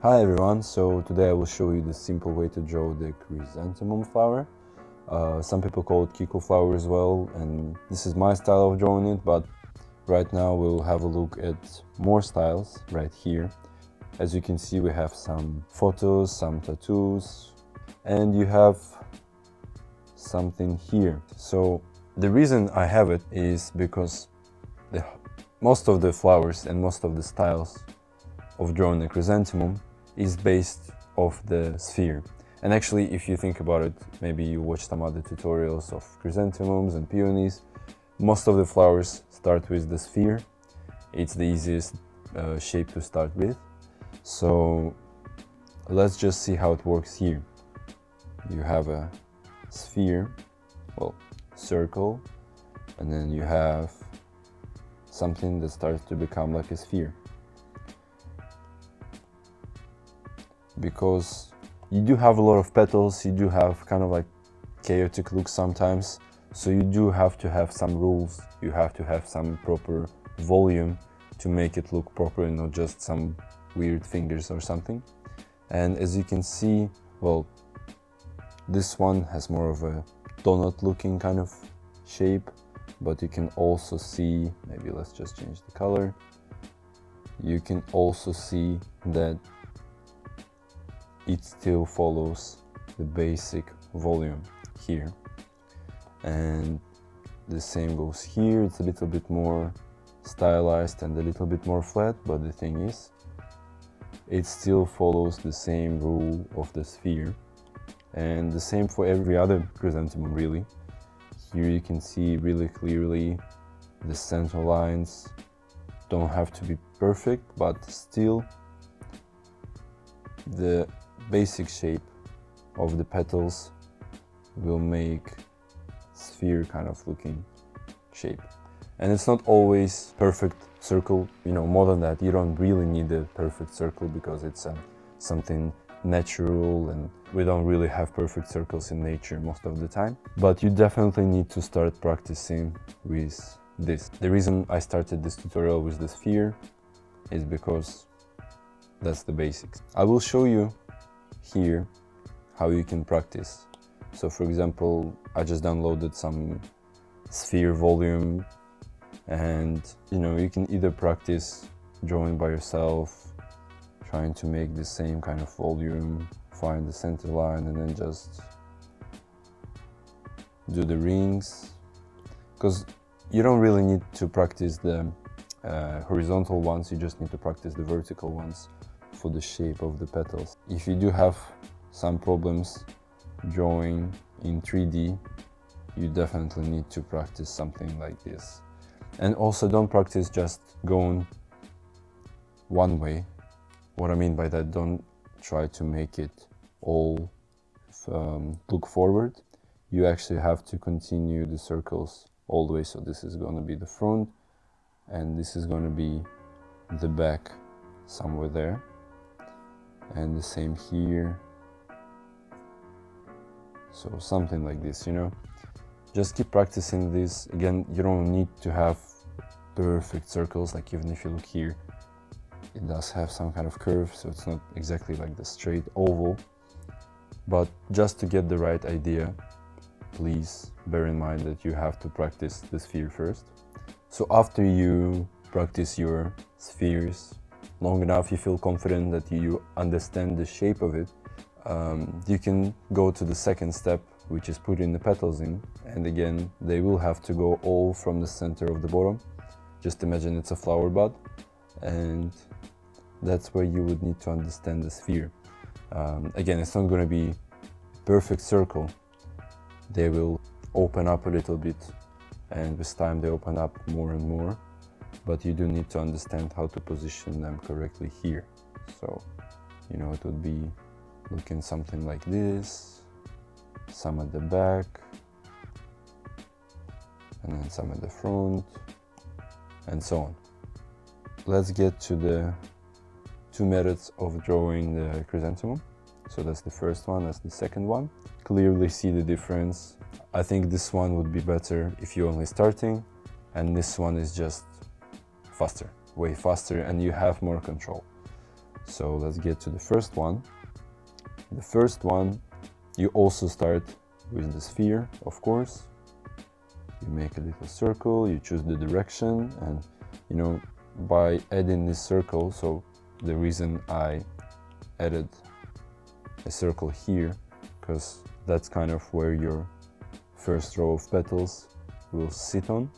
Hi everyone, so today I will show you the simple way to draw the chrysanthemum flower. Some people call it Kiko flower as well, and this is my style of drawing it, but right now we'll have a look at more styles right here. As you can see, we have some photos, some tattoos, and you have something here. So the reason I have it is because most of the flowers and most of the styles of drawing a chrysanthemum is based off the sphere. And actually, if you think about it, maybe you watch some other tutorials of chrysanthemums and peonies, most of the flowers start with the sphere. It's the easiest shape to start with. So let's just see how it works here. You have a sphere, well, circle, and then you have something that starts to become like a sphere. Because you do have a lot of petals, you do have kind of like chaotic look sometimes, so you do have to have some rules, you have to have some proper volume to make it look proper and not just some weird fingers or something. And as you can see, well, this one has more of a donut looking kind of shape, but you can also see, maybe let's just change the color, you can also see that it still follows the basic volume here, and the same goes here. It's a little bit more stylized and a little bit more flat, but the thing is, it still follows the same rule of the sphere, and the same for every other chrysanthemum really. Here you can see really clearly the center lines don't have to be perfect, but still the basic shape of the petals will make sphere kind of looking shape. And it's not always perfect circle, you know, more than that. You don't really need a perfect circle because it's something natural, and we don't really have perfect circles in nature most of the time. But you definitely need to start practicing with this. The reason I started this tutorial with the sphere is because that's the basics. I will show you here how you can practice. So for example, I just downloaded some sphere volume, and you know, you can either practice drawing by yourself, trying to make the same kind of volume, find the center line, and then just do the rings, because you don't really need to practice the horizontal ones, you just need to practice the vertical ones for the shape of the petals. If you do have some problems drawing in 3D, you definitely need to practice something like this. And also don't practice just going one way. What I mean by that, don't try to make it all look forward. You actually have to continue the circles all the way. So this is going to be the front, and this is going to be the back somewhere there. And the same here. So something like this, you know. Just keep practicing this. Again, you don't need to have perfect circles, like even if you look here, it does have some kind of curve, so it's not exactly like the straight oval. But just to get the right idea, please bear in mind that you have to practice the sphere first. So after you practice your spheres long enough, you feel confident that you understand the shape of it, you can go to the second step, which is putting the petals in. And again, they will have to go all from the center of the bottom. Just imagine it's a flower bud, and that's where you would need to understand the sphere. Again, it's not going to be a perfect circle. They will open up a little bit, and with time they open up more and more. But you do need to understand how to position them correctly here. So, you know, it would be looking something like this, some at the back, and then some at the front, and so on. Let's get to the two methods of drawing the chrysanthemum. So that's the first one, that's the second one. Clearly see the difference. I think this one would be better if you're only starting, and this one is just faster, way faster, and you have more control. So let's get to the first one. The first one, you also start with the sphere, of course. You make a little circle, you choose the direction, and you know, by adding this circle, so the reason I added a circle here, because that's kind of where your first row of petals will sit on.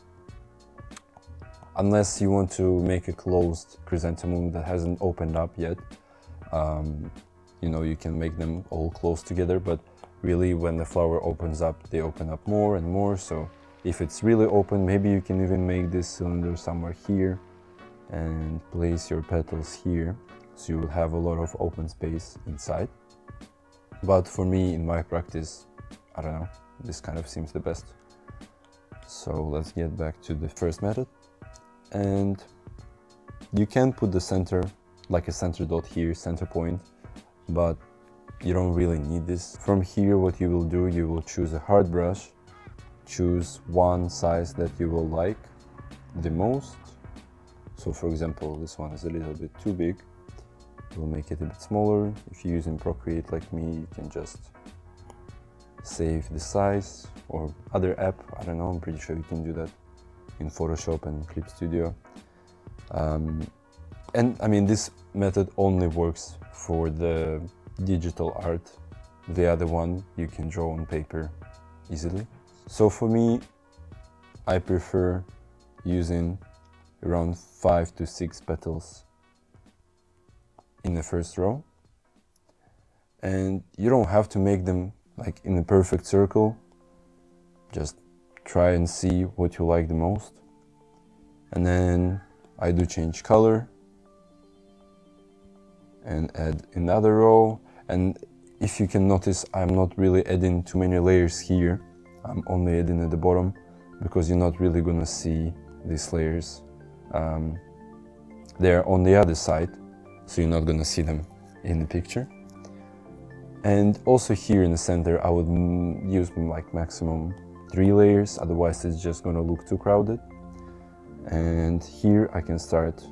Unless you want to make a closed chrysanthemum that hasn't opened up yet, you know, you can make them all close together, but really when the flower opens up, they open up more and more. So if it's really open, maybe you can even make this cylinder somewhere here and place your petals here, so you will have a lot of open space inside. But for me, in my practice, I don't know, this kind of seems the best. So let's get back to the first method. And you can put the center, like a center dot here, center point, but you don't really need this. From here, what you will do, you will choose a hard brush, choose one size that you will like the most. So for example, this one is a little bit too big. We'll make it a bit smaller. If you're using Procreate like me, you can just save the size, or other app, I don't know, I'm pretty sure you can do that in Photoshop and Clip Studio. And I mean, this method only works for the digital art. The other one you can draw on paper easily. So for me, I prefer using around 5 to 6 petals in the first row. And you don't have to make them like in a perfect circle. Just try and see what you like the most. And then I do change color and add another row. And if you can notice, I'm not really adding too many layers here. I'm only adding at the bottom, because you're not really gonna see these layers. They're on the other side, so you're not gonna see them in the picture. And also here in the center, I would use like maximum 3 layers, otherwise it's just gonna look too crowded. And here I can start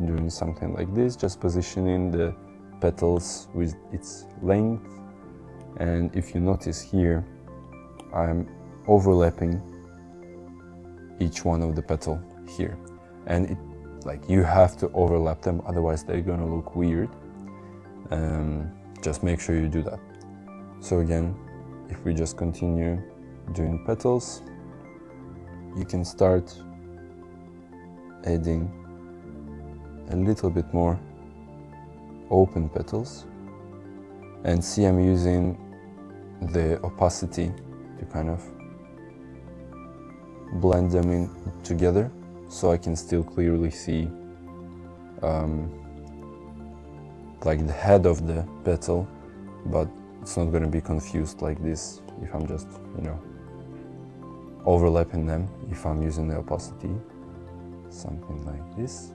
doing something like this, just positioning the petals with its length. And if you notice here, I'm overlapping each one of the petal here. And it, like, you have to overlap them, otherwise they're gonna look weird. Just make sure you do that. So again, if we just continue doing petals, you can start adding a little bit more open petals. And see, I'm using the opacity to kind of blend them in together, so I can still clearly see like the head of the petal, but it's not going to be confused like this if I'm just, you know, overlapping them, if I'm using the opacity, something like this.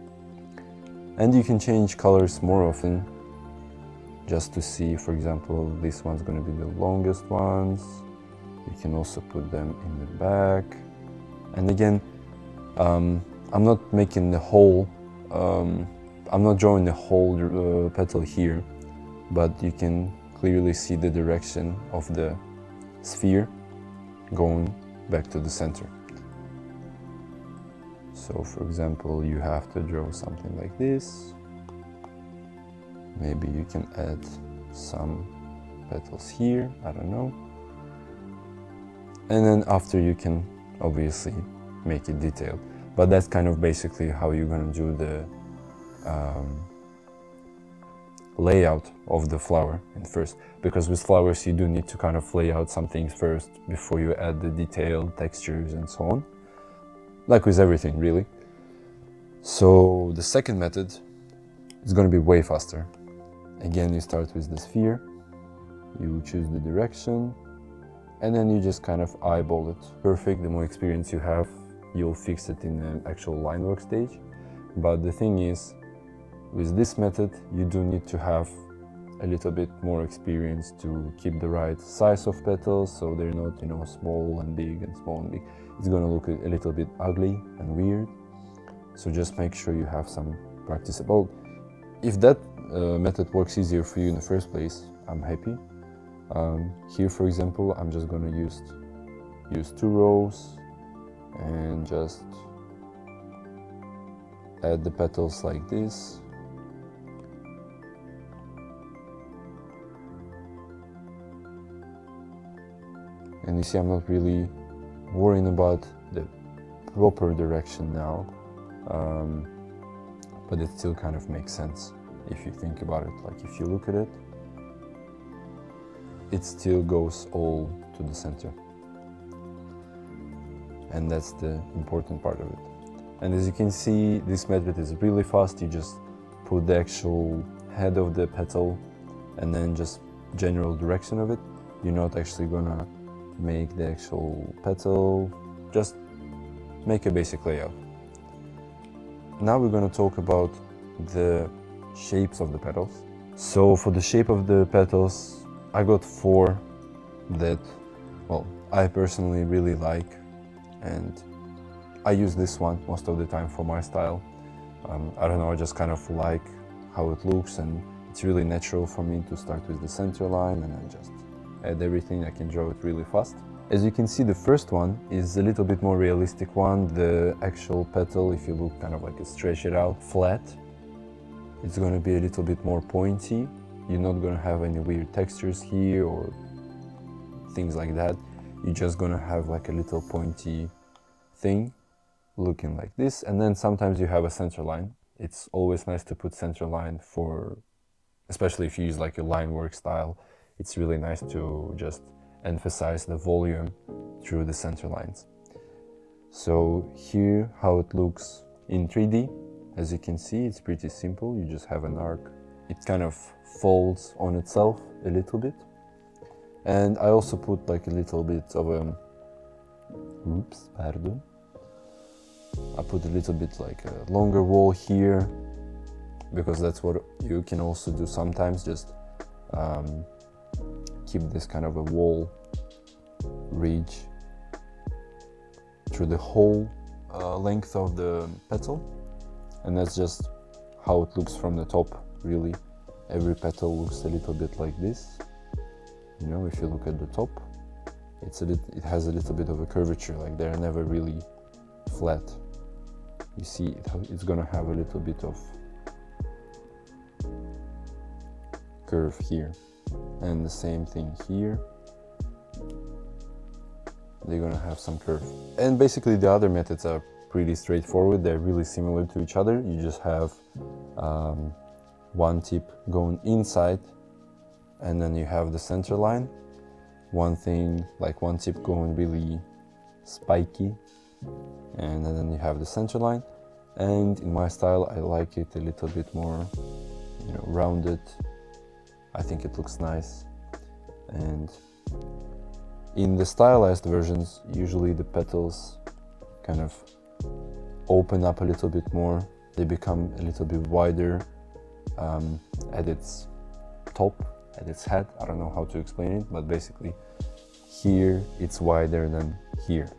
And you can change colors more often, just to see, for example, this one's going to be the longest ones. You can also put them in the back. And again, I'm not making the whole, I'm not drawing the whole petal here, but you can clearly see the direction of the sphere going back to the center. So for example, you have to draw something like this. Maybe you can add some petals here, I don't know. And then after, you can obviously make it detailed. But that's kind of basically how you're gonna do the layout of the flower in first. Because with flowers, you do need to kind of lay out some things first before you add the detailed textures and so on. Like with everything, really. So the second method is gonna be way faster. Again, you start with the sphere, you choose the direction, and then you just kind of eyeball it. Perfect, the more experience you have, you'll fix it in an actual line work stage. But the thing is, with this method, you do need to have a little bit more experience to keep the right size of petals, so they're not, you know, small and big and small and big. It's gonna look a little bit ugly and weird. So just make sure you have some practice. Well, if that method works easier for you in the first place, I'm happy. Here, for example, I'm just gonna use 2 rows and just add the petals like this. And you see, I'm not really worrying about the proper direction now, but it still kind of makes sense if you think about it. Like, if you look at it, it still goes all to the center. And that's the important part of it. And as you can see, this method is really fast. You just put the actual head of the petal and then just general direction of it. You're not actually gonna make the actual petal, just make a basic layout. Now we're gonna talk about the shapes of the petals. So for the shape of the petals, I got 4 that, well, I personally really like, and I use this one most of the time for my style. I don't know, I just kind of like how it looks, and it's really natural for me to start with the center line and then just add everything. I can draw it really fast. As you can see, the first one is a little bit more realistic one. The actual petal, if you look kind of like stretch it out flat, it's going to be a little bit more pointy. You're not going to have any weird textures here or things like that. You're just going to have like a little pointy thing looking like this. And then sometimes you have a center line. It's always nice to put center line for, especially if you use like a line work style, it's really nice to just emphasize the volume through the center lines. So here how it looks in 3D, as you can see, it's pretty simple. You just have an arc. It kind of folds on itself a little bit. And I also put like a little bit of a, I put a little bit like a longer wall here, because that's what you can also do sometimes, just keep this kind of a wall ridge through the whole length of the petal. And that's just how it looks from the top, really. Every petal looks a little bit like this. You know, if you look at the top, it has a little bit of a curvature, like they're never really flat. You see, it's gonna have a little bit of curve here. And the same thing here. They're gonna have some curve. And basically the other methods are pretty straightforward. They're really similar to each other. You just have one tip going inside, and then you have the center line. One tip going really spiky, and then you have the center line. And in my style, I like it a little bit more, you know, rounded. I think it looks nice. And in the stylized versions, usually the petals kind of open up a little bit more. They become a little bit wider at its top, at its head. I don't know how to explain it, but basically here it's wider than here.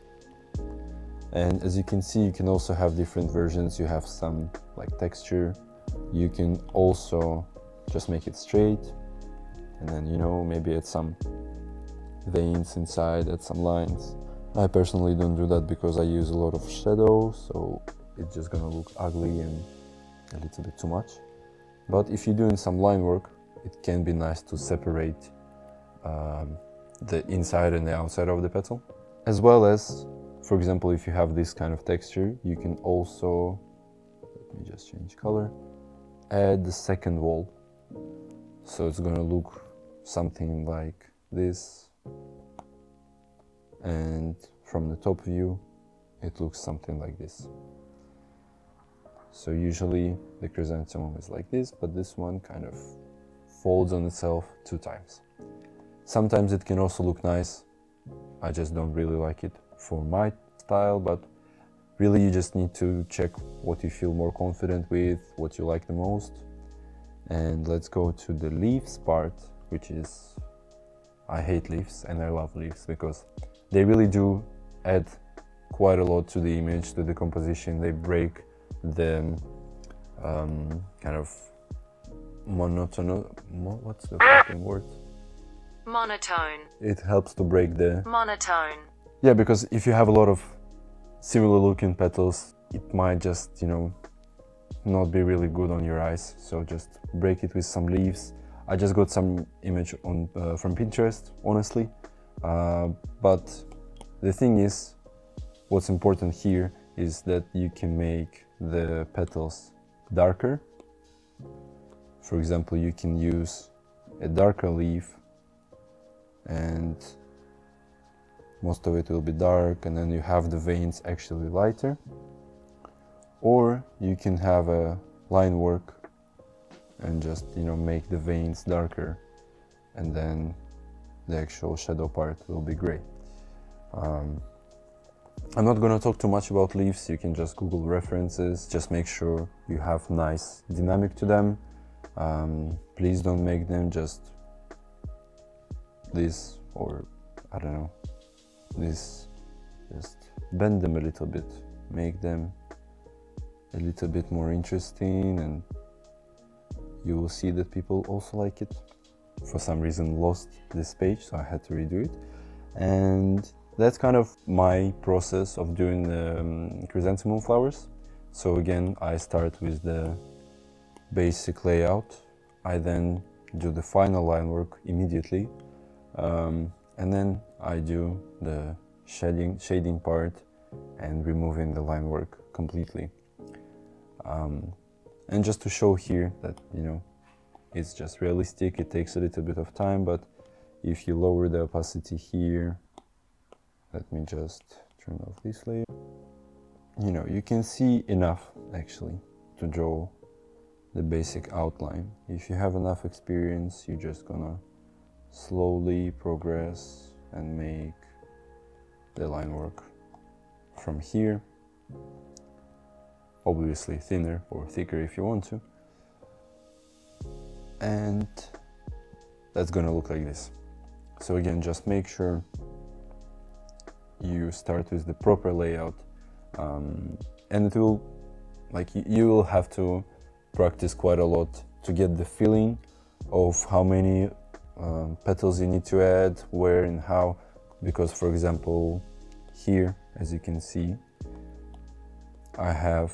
And as you can see, you can also have different versions. You have some like texture. You can also just make it straight, and then, you know, maybe add some veins inside, add some lines. I personally don't do that because I use a lot of shadow, so it's just gonna look ugly and a little bit too much. But if you're doing some line work, it can be nice to separate the inside and the outside of the petal. As well as, for example, if you have this kind of texture, you can also, let me just change color, add the second wall. So it's gonna look something like this. And from the top view, it looks something like this. So usually the chrysanthemum is like this, but this one kind of folds on itself 2 times. Sometimes it can also look nice. I just don't really like it for my style, but really you just need to check what you feel more confident with, what you like the most. And let's go to the leaves part, which is, I hate leaves and I love leaves because they really do add quite a lot to the image, to the composition. They break the kind of what's the fucking word? Monotone. It helps to break the... Monotone. Yeah, because if you have a lot of similar looking petals, it might just, you know, not be really good on your eyes. So just break it with some leaves. I just got some image on from Pinterest, honestly. But the thing is, what's important here is that you can make the petals darker. For example, you can use a darker leaf and most of it will be dark, and then you have the veins actually lighter. Or you can have a line work and just, you know, make the veins darker, and then the actual shadow part will be gray. I'm not gonna talk too much about leaves. You can just Google references. Just make sure you have nice dynamic to them. Please don't make them just this, or I don't know, this. Just bend them a little bit, make them a little bit more interesting, and you will see that people also like it. For some reason lost this page, so I had to redo it. And that's kind of my process of doing the chrysanthemum flowers. So again, I start with the basic layout. I then do the final line work immediately. And then I do the shading part and removing the line work completely. And just to show here that, you know, it's just realistic, it takes a little bit of time, but if you lower the opacity here, let me just turn off this layer, you know, you can see enough actually to draw the basic outline. If you have enough experience, you're just gonna slowly progress and make the line work from here, obviously thinner or thicker if you want to, and that's gonna look like this. So again, just make sure you start with the proper layout, and it will, like, you will have to practice quite a lot to get the feeling of how many petals you need to add, where and how, because for example here, as you can see, I have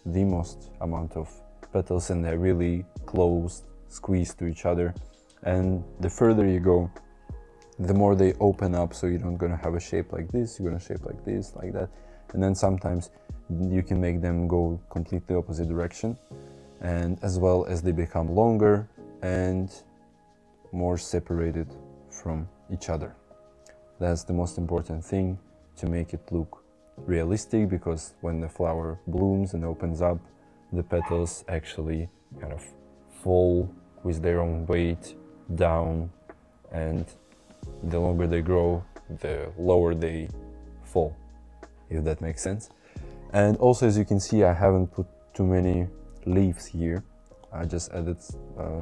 the most amount of petals and they're really close, squeezed to each other, and the further you go, the more they open up, so you're not gonna have a shape like this, you're gonna shape like this, like that, and then sometimes you can make them go completely opposite direction, and as well as they become longer and more separated from each other. That's the most important thing, to make it look realistic, because when the flower blooms and opens up, the petals actually kind of fall with their own weight down, and the longer they grow, the lower they fall, if that makes sense. And also, as you can see, I haven't put too many leaves here. I just added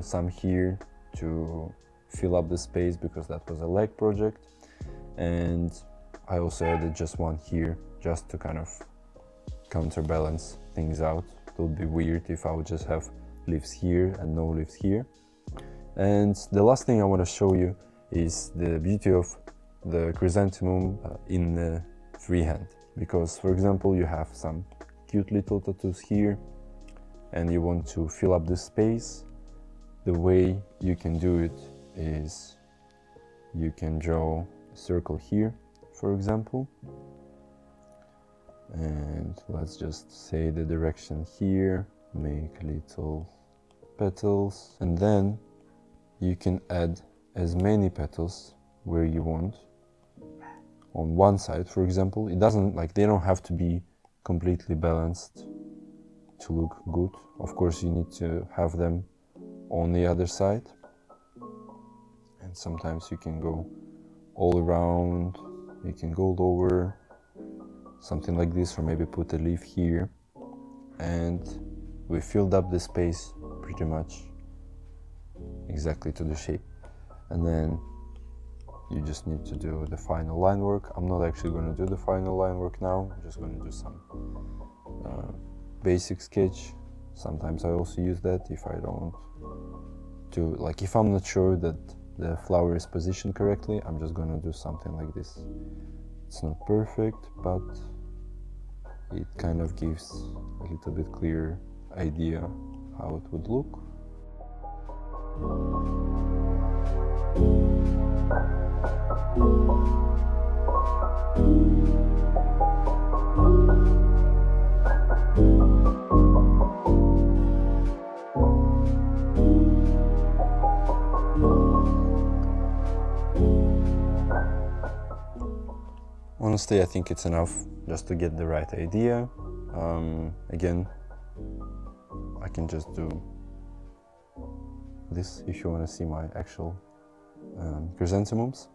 some here to fill up the space, because that was a leg project, and I also added just one here just to kind of counterbalance things out. It would be weird if I would just have leaves here and no leaves here. And the last thing I want to show you is the beauty of the chrysanthemum in the freehand, because for example you have some cute little tattoos here and you want to fill up the space. The way you can do it is you can draw a circle here, for example, and let's just say the direction here, make little petals, and then you can add as many petals where you want on one side, for example. It doesn't, like, they don't have to be completely balanced to look good. Of course, you need to have them on the other side, and sometimes you can go all around, you can go lower, something like this, or maybe put a leaf here, and we filled up the space pretty much exactly to the shape. And then you just need to do the final line work. I'm not actually going to do the final line work now, I'm just going to do some basic sketch. Sometimes I also use that if I don't to, like, if I'm not sure that the flower is positioned correctly, I'm just gonna do something like this. It's not perfect, but it kind of gives a little bit clearer idea how it would look. Honestly, I think it's enough just to get the right idea. Again, I can just do this if you want to see my actual chrysanthemums.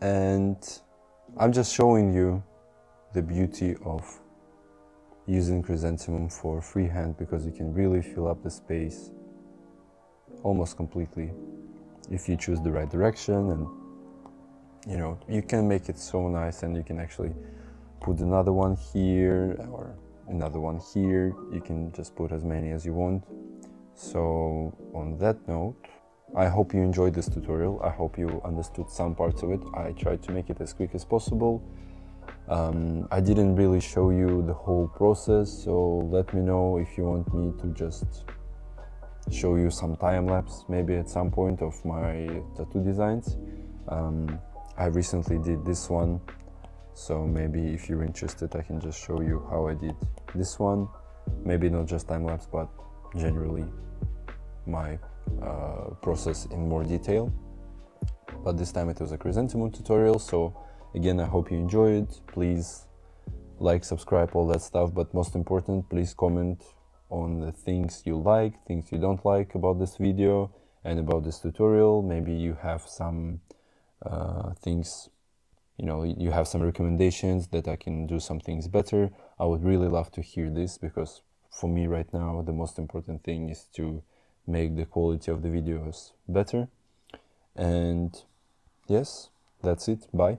And I'm just showing you the beauty of using chrysanthemum for freehand, because you can really fill up the space almost completely if you choose the right direction, and you know, you can make it so nice, and you can actually put another one here or another one here. You can just put as many as you want. So on that note, I hope you enjoyed this tutorial. I hope you understood some parts of it. I tried to make it as quick as possible. I didn't really show you the whole process, so let me know if you want me to just show you some time lapse maybe at some point of my tattoo designs. I recently did this one, so maybe if you're interested, I can just show you how I did this one. Maybe not just time lapse, but generally my process in more detail. But this time it was a chrysanthemum tutorial, so again, I hope you enjoyed. Please like, subscribe, all that stuff, but most important, please comment on the things you like, things you don't like about this video and about this tutorial. Maybe you have some things, you know, you have some recommendations that I can do some things better. I would really love to hear this, because for me right now the most important thing is to make the quality of the videos better. And yes, that's it. Bye.